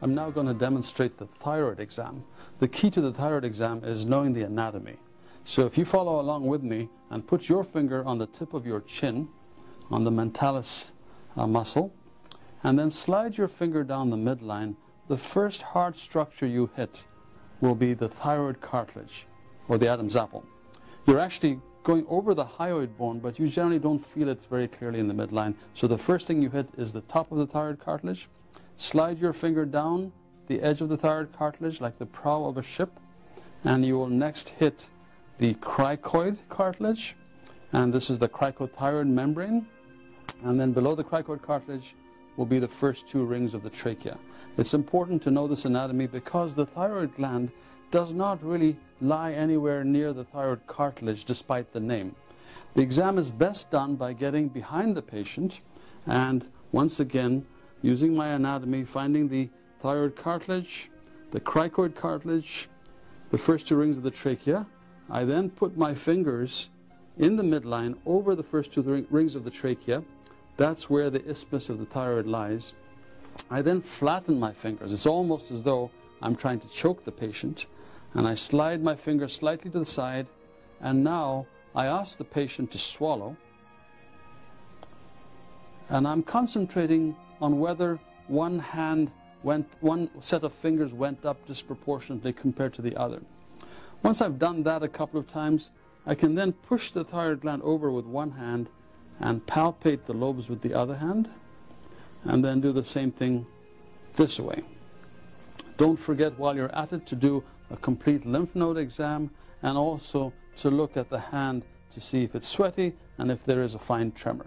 I'm now going to demonstrate the thyroid exam. The key to the thyroid exam is knowing the anatomy. So if you follow along with me and put your finger on the tip of your chin, on the mentalis muscle, and then slide your finger down the midline, the first hard structure you hit will be the thyroid cartilage, or the Adam's apple. You're actually going over the hyoid bone, but you generally don't feel it very clearly in the midline. So the first thing you hit is the top of the thyroid cartilage. Slide your finger down the edge of the thyroid cartilage like the prow of a ship, and you will next hit the cricoid cartilage, and this is the cricothyroid membrane, and then below the cricoid cartilage will be the first two rings of the trachea. It's important to know this anatomy because the thyroid gland does not really lie anywhere near the thyroid cartilage despite the name. The exam is best done by getting behind the patient and once again using my anatomy, finding the thyroid cartilage, the cricoid cartilage, the first two rings of the trachea. I then put my fingers in the midline over the first two rings of the trachea. That's where the isthmus of the thyroid lies. I then flatten my fingers. It's almost as though I'm trying to choke the patient. And I slide my finger slightly to the side, and now I ask the patient to swallow. And I'm concentrating on whether one set of fingers went up disproportionately compared to the other. Once I've done that a couple of times, I can then push the thyroid gland over with one hand and palpate the lobes with the other hand, and then do the same thing this way. Don't forget while you're at it to do a complete lymph node exam and also to look at the hand to see if it's sweaty and if there is a fine tremor.